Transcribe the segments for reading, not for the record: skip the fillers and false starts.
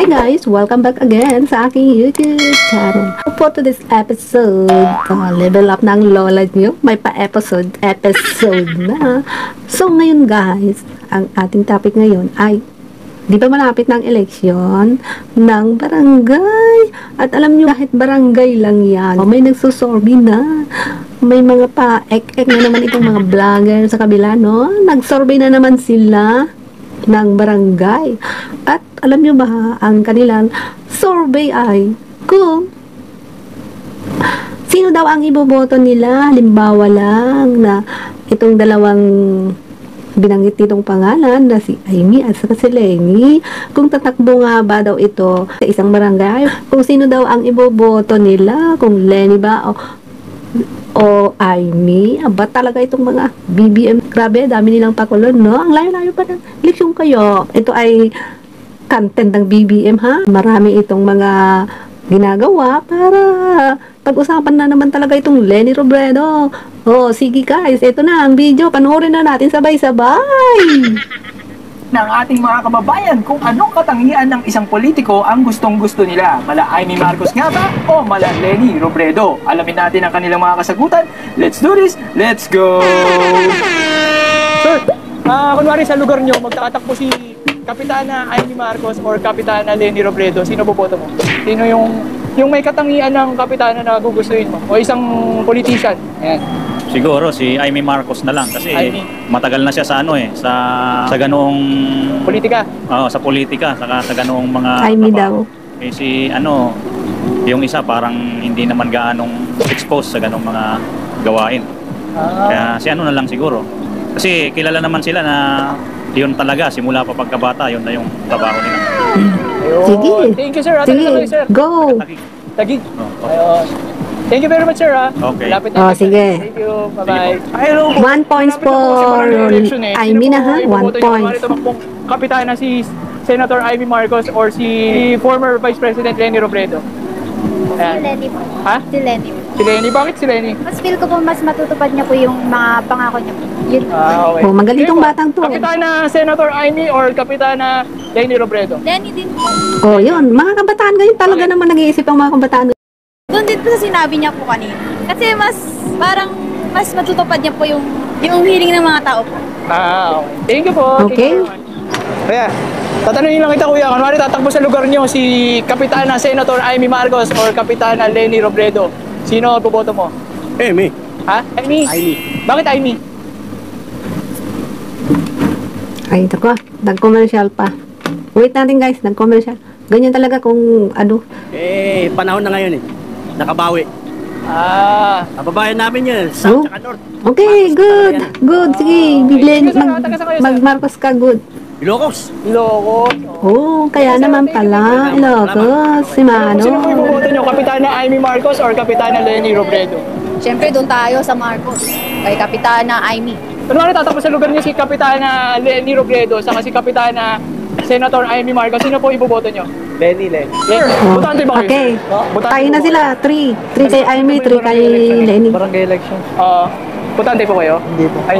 Hi guys! Welcome back again sa aking YouTube channel. For today's episode, level up ng lola nyo. May pa-episode na. So ngayon guys, ang ating topic ngayon ay di ba malapit ng eleksyon ng barangay? At alam nyo, kahit barangay lang yan, may nagsusorby na. May mga pa-ek-ek na naman itong mga vlogger sa kabila, no? Nagsurvey na naman sila ng barangay. At alam nyo ba, ang kanilang survey ay kung sino daw ang iboboto nila. Halimbawa lang na itong dalawang binanggit nitong pangalan na si Amy at saka si Lenny, kung tatakbo nga ba daw ito sa isang barangay, kung sino daw ang iboboto nila, kung Lenny ba o Amy. Aba talaga itong mga BBM, grabe, dami nilang pakulon, no? Ang layo-layo pa ng eleksyon kayo. Ito ay content ng BBM, ha? Marami itong mga ginagawa para pag-usapan na naman talaga itong Lenny Robredo. Oh, sige guys, ito na ang video. Panoorin na natin sabay-sabay ng ating mga kababayan kung anong katangian ng isang politiko ang gustong-gusto nila. Mala Amy Marcos nga ba o mala Lenny Robredo? Alamin natin ang kanilang mga kasagutan. Let's do this! Let's go! Sir, kunwari sa lugar nyo, magtatatakbo si Kapitana Amy Marcos or Kapitana Lenny Robredo. Sino boboto mo? Sino yung may katangian ng kapitana na gugustuhin mo? O isang politician? Ayan. Siguro si Amy Marcos na lang kasi matagal na siya sa sa ganoong politika. Sa politika, sa ganoong mga Amy daw. Eh si yung isa parang hindi naman gaanong exposed sa ganoong mga gawain. Kaya si na lang siguro. Kasi kilala naman sila na yun talaga simula pa pagkabata, yun na yung trabaho nila. Sige. Thank you sir. Sige. Sir. Go. Tagig. Thank you very much, sir. Okay. Sige. Thank you. Bye-bye. 1 points for Amy na, ha? 1 point. Kapitana si Senator Amy Marcos or si former Vice President Lenny Robredo? Si Lenny po. Ha? Si Lenny. Si Lenny? Bakit si Lenny? Mas feel ko po mas matutupad niya po yung mga pangako niya po. Yun. Okay. Oh, magaling tong batang to. Kapitana Senator Amy or Kapitana Lenny Robredo? Lenny din po. Oh, yun. Mga kabataan ngayon talaga naman nag-iisip ang mga kabataan. Doon din po sa sinabi niya po kanina. Kasi mas matutupad niya po yung hiling ng mga tao po. Okay. Thank you po. Okay. Kaya, tatanungin lang kita kuya, kunwari tatakbo sa lugar niyo si Kapitana Senator Amy Marcos or Kapitana Lenny Robredo. Sino boboto mo? Amy. Ha? Amy? Amy. Bakit Amy? Ay, ito ko. Nag-commercial pa. Wait natin guys, nag-commercial. Ganyan talaga kung ano. Panahon na ngayon Nakabawi. Kababayan namin yun. Oh. South at North. Okay, good. Good. Sige, biglen. Mag-Marcos ka, good. Ilocos. Ilocos. Oh, kaya naman pala. Ilocos. Si Mano. Sino po iboboto niyo? Kapitana Amy Marcos or Kapitana Lenny Robredo? Siyempre doon tayo sa Marcos. Kay Kapitana Amy. Kunwari tatakbo sa lugar niyo si Kapitana Lenny Robredo saka si Kapitana Senator Amy Marcos. Sino po iboboto niyo? Lenny. Oh, Butante ba kayo? okay. Butante Tayo po na ba sila. 3. 3 kay Amy, 3 kay Lenny. Barangay election. Butante po kayo? Hindi po. Ay,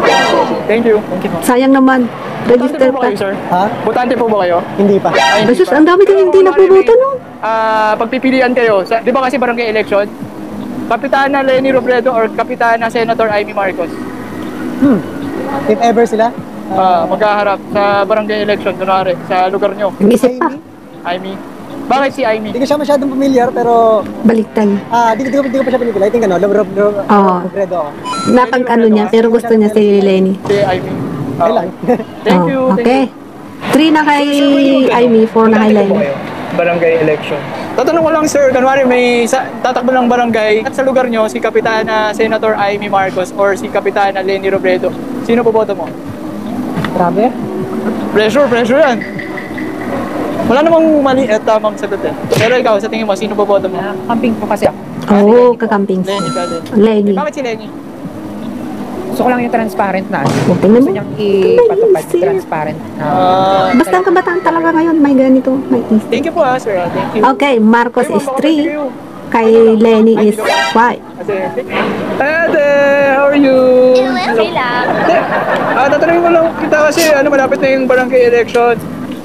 thank you. Sayang naman. Butante Register po ba pa. kayo, sir? Ha? Butante po ba kayo? Hindi pa. Ay, Jesus, ang dami din hindi napubuto, no? Pagpipilian kayo, di ba kasi barangay election? Kapitana Lenny Robredo or Kapitana Senator Amy Marcos? If ever sila? Magkaharap sa barangay election, kunwari, sa lugar nyo. Nag-isip pa. Amy. Bakit si Amy? Hindi ko siya masyadong familiar pero Baliktad. di ko pa siya pinipila. I think Robredo ako. Napag ano niya, pero gusto niya si Lenny. Si Amy. Okay lang. Thank you. Okay. 3 na kay Amy, 4 na kay Lenny. Barangay election. Tatanong ko lang sir, kanwari may tatakbo ng barangay at sa lugar nyo, si Kapitana Senator Amy Marcos or si Kapitana Lenny Robredo. Sino po boto mo? Grabe. Pressure yan. Wala namang mali at tamang sagot eh. Pero ikaw, sa tingin mo, sino po boto mo? Camping po kasi ako. Oo, kakamping. Lenny ka din. Lenny. Bakit si Lenny? Gusto ko lang yung transparent na. Tingnan mo. niyang ipatupad transparent. Basta ang kabataan talaga ngayon, may ganito, may isip. Thank you po sir. Thank you. Okay, Marcos is 3, kay Lenny is 5. Ate, how are you? Okay lang. Tatanungin mo lang kita kasi malapit na yung barangay election.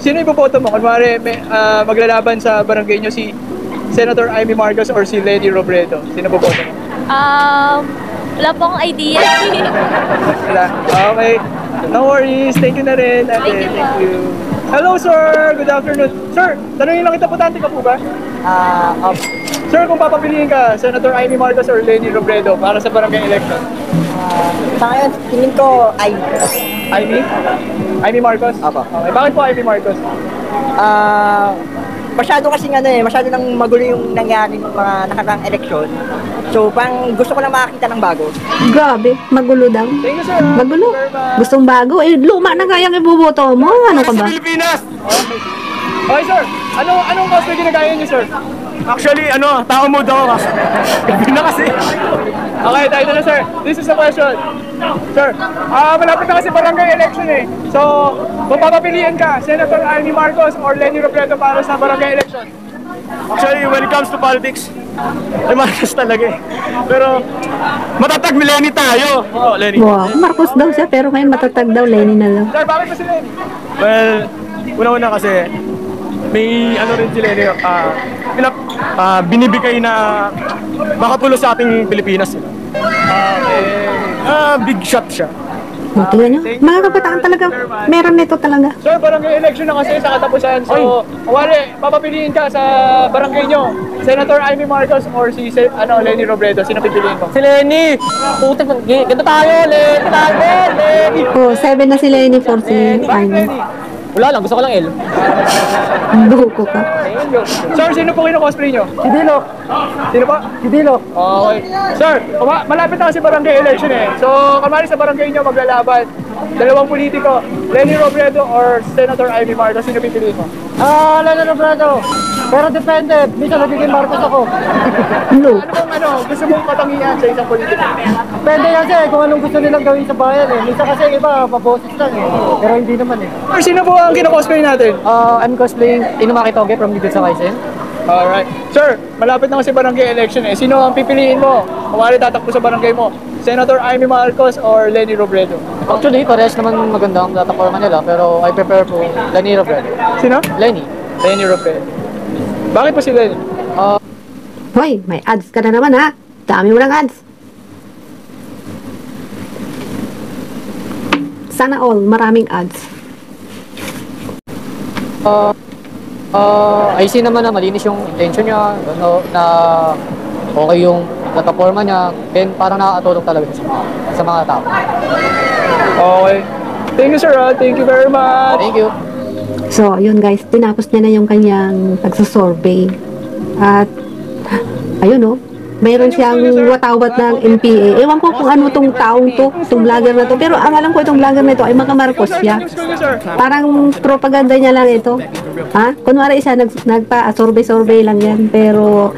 sino iboboto mo? Kunwari, maglalaban sa barangay nyo si Senator Amy Marcos or si Leni Robredo. Sino boboto mo? Wala po akong idea. Wala. Okay. No worries. Thank you na rin. Ate. Thank you. Hello, sir. Good afternoon. Sir, tanongin lang kita, butante ka po ba? Sir, kung papapiliin ka, Senator Amy Marcos or Leni Robredo para sa barangay election? Sa ngayon, tingin ko ay Amy? Amy Marcos? Apo. Okay. Bakit po Amy Marcos? masyado kasing masyado nang magulo yung nangyari ng mga nakaraang eleksyon. So, pang gusto ko lang makakita ng bago. Grabe, magulo daw. Thank you, sir. Magulo. Gustong bago. Eh, luma na kaya ang iboboto mo. Ano ka ba? Pilipinas! Okay. Okay, sir. Anong cosplay ginagaya niyo, sir? Actually, tao mode ako kasi. Gabi na kasi. Okay, tayo na, sir. This is the question. Sir, malapit na kasi barangay election eh. So, kung papapiliin ka, Senator Amy Marcos or Leni Robredo para sa barangay election? Actually, when it comes to politics, ay Marcos talaga eh. Pero, matatag Lenny tayo. Oo, Lenny. Wow, Marcos daw siya pero ngayon matatag daw Lenny na lang. Sir, bakit ba si Leni? Well, una-una kasi, may rin si Lenny, binibigay na makatulo sa ating Pilipinas. Big shot siya. Tingnan nyo, mga kabataan talaga, meron nito talaga. Sir, barangay election na kasi sa katapusan. So, wala, papapiliin ka sa barangay nyo, Senator Amy Marcos or si Leni Robredo. Sino pipiliin mo? Si Lenny! Putik, ganda tayo, Lenny! Oh, 7 na si Lenny for si Amy. Wala lang, gusto ko lang L. Buko ka. Sir, sino po kino-cosplay nyo? Si Dilo! Sino po? Si Dilo! Okay. Sir, malapit na kasi barangay election eh. So, kamari sa barangay nyo maglalaban. Dalawang politiko, Leni Robredo or Senator Amy Marcos. Sino pipiliin mo? Lenny Robredo! Pero depende, minsan nagiging Marcos ako. No. Gusto mong katangian sa isang politiko? Depende kasi kung anong gusto nilang gawin sa bayan eh. Minsan kasi iba, paboses lang eh. Pero hindi naman eh. Sir, sino po ang kino-cosplay natin? I'm cosplaying Inumaki Toge from Lidl sa Kaisen. Alright. Sir, malapit na kasi barangay election eh. Sino ang pipiliin mo? Kumari tatakbo sa barangay mo, Senator Amy Marcos or Leni Robredo? Actually, parehas naman maganda ang plataforma nila, pero I prefer po Lenny Robredo. Sino? Lenny. Leni Robredo. Bakit po si Leni? Hoy, may ads ka na naman ha. Dami mo ng ads. Sana all, maraming ads. I see naman na malinis yung intention niya, na okay yung plataforma niya, then parang nakakatulong talaga sa mga tao. Okay. Thank you, sir. Thank you very much. Thank you. So, yun guys, tinapos niya na yung kanyang pagsasurvey. At, ayun oh, mayroon siyang watawat ng NPA. Ewan ko kung ano tong taong to, tong vlogger na to. Pero ang alam ko itong vlogger na to ay mga Marcos siya. Parang propaganda niya lang ito. Ha? Kunwari siya, nagpa-survey lang yan. Pero,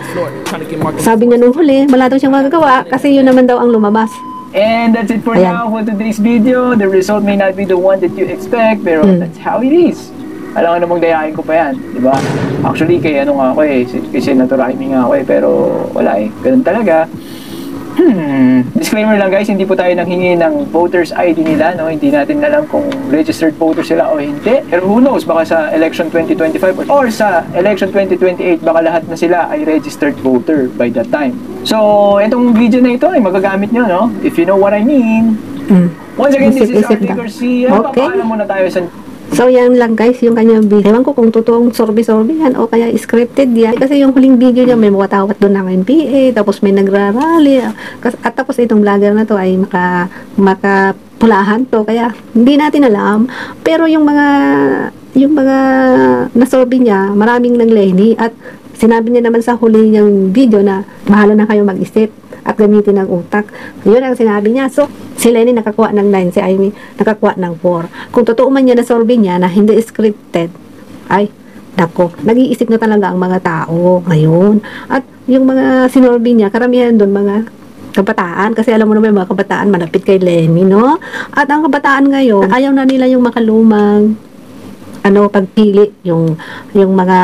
sabi niya nung huli, wala daw siyang magagawa kasi yun naman daw ang lumabas. And that's it for Ayan. now for today's video. The result may not be the one that you expect, pero that's how it is. Alam nga namang dayain ko pa yan, di ba? Actually, kay nga ako eh, kay Senator Amy nga ako eh, pero wala eh, ganun talaga. Disclaimer lang guys, hindi po tayo nanghingi ng voters ID nila, no? Hindi natin alam kung registered voter sila o hindi. Pero who knows, baka sa election 2025 or sa election 2028, baka lahat na sila ay registered voter by that time. So, itong video na ito ay magagamit nyo, no? If you know what I mean. Once again, this is Isip-isip Ate lang. Garcia. Okay. Papaalam muna tayo sa... So, yan lang guys, yung kanyang video. Ewan ko kung totoong sorby-sorby yan o kaya scripted yan. Kasi yung huling video niya, may watawat doon ng NPA, tapos may nagrarally. At tapos itong vlogger na to ay makapulahan to. Kaya, hindi natin alam. Pero yung mga nasorby niya, maraming ng Lenny. At sinabi niya naman sa huli niyang video na bahala na kayo mag-isip at gamitin ng utak. Yun ang sinabi niya. So, si Lenny nakakuha ng 9, si Amy nakakuha ng 4. Kung totoo man niya na sorby niya na hindi scripted, ay, nako, nag-iisip na talaga ang mga tao ngayon. At yung mga sinorby niya, karamihan doon mga kabataan, kasi alam mo naman yung mga kabataan malapit kay Lenny, no? At ang kabataan ngayon, ayaw na nila yung makalumang pagpili, yung mga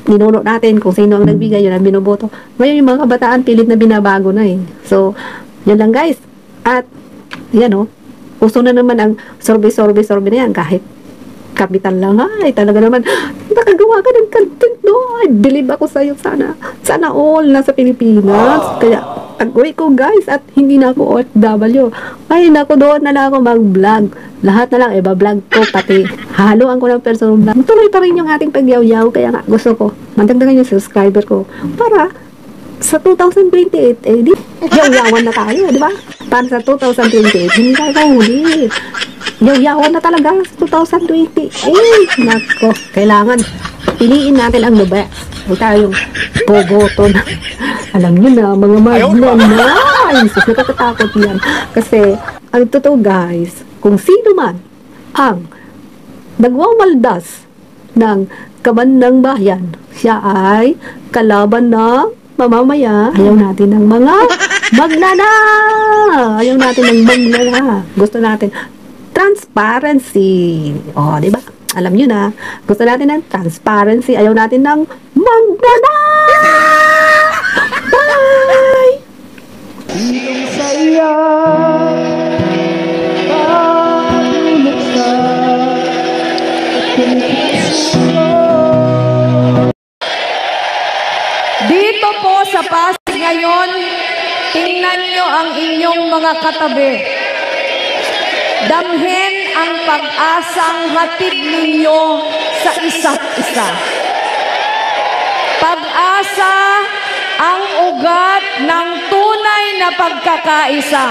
ninuno natin kung sino ang nagbigay, yun ang binoboto. Ngayon yung mga kabataan pilit na binabago na eh. So, yun lang guys. At yan uso na naman ang sorby na yan kahit kapital lang ay talaga naman nakagawa ka ng content no. I believe ako sa'yo. Sana all nasa Pilipinas. Kaya agway ko guys at hindi na ako OFW. Ay naku, doon na lang ako mag-vlog. Lahat na lang iba-vlog ko, pati haluan ko ng personal vlog. Tuloy pa rin yung ating pagyaw-yaw. Kaya nga gusto ko mandagdagan yung subscriber ko para sa 2028 di yaw-yawan na tayo, di ba? Para sa 2028 hindi tayo huli. Yaw-yawan na talaga sa 2028. Nako, kailangan piliin natin ang the best. Huwag tayong boboto na. Alam nyo na, mga madlang na. Ay, sus, nakatatakot yan. Kasi, ang totoo guys, kung sino man ang nagwawaldas ng kabandang bayan, siya ay kalaban ng mamamaya. Ayaw natin ng mga magnana. Ayaw natin ng magnana. Gusto natin transparency. O, di ba? Alam nyo na, gusto natin ng transparency. Ayaw natin ng magnana. Bye! Dito po sa Pasig ngayon, tingnan nyo ang inyong mga katabi. Damhin ang pag-asang hatid ninyo sa isa't isa. Pag-asa ang ugat ng tunay na pagkakaisa.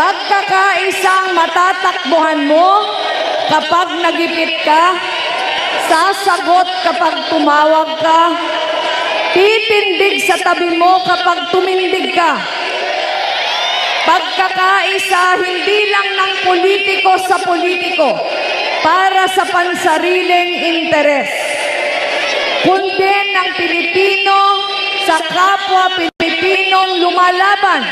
Pagkakaisang matatakbuhan mo kapag nagipit ka, sasagot kapag tumawag ka, titindig sa tabi mo kapag tumindig ka. Pagkakaisa hindi lang ng politiko sa politiko para sa pansariling interes, kundi ng Pilipino sa kapwa Pilipinong lumalaban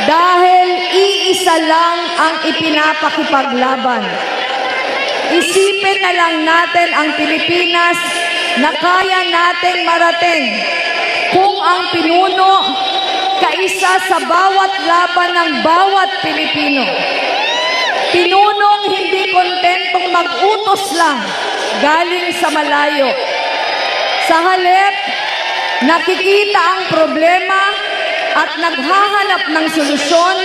dahil iisa lang ang ipinapakipaglaban. Isipin na lang natin ang Pilipinas na kaya nating marating kung ang pinuno kaisa sa bawat laban ng bawat Pilipino. Pinunong hindi kontentong mag-utos lang galing sa malayo. Sa halip, nakikita ang problema at naghahanap ng solusyon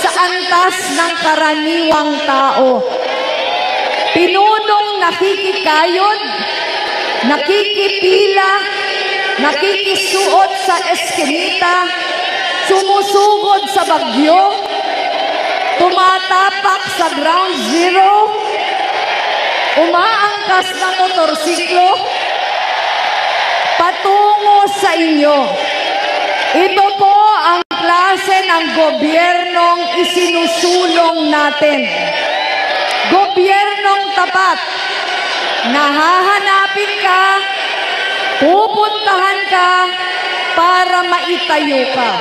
sa antas ng karaniwang tao. Pinunong nakikikayod, nakikipila, nakikisuot sa eskinita, sumusugod sa bagyo, tumatapak sa ground zero, umaangkas ng motorsiklo, patungo sa inyo. Ito po ang klase ng gobyernong isinusulong natin. Gobyernong tapat. Nahahanapin ka, pupuntahan ka para maitayo ka.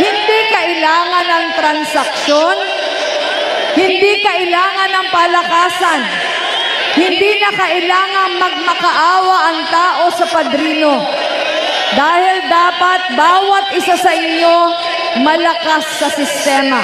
Hindi kailangan ng transaksyon, hindi kailangan ng palakasan, hindi na kailangan magmakaawa ang tao sa padrino. Dahil dapat bawat isa sa inyo malakas sa sistema.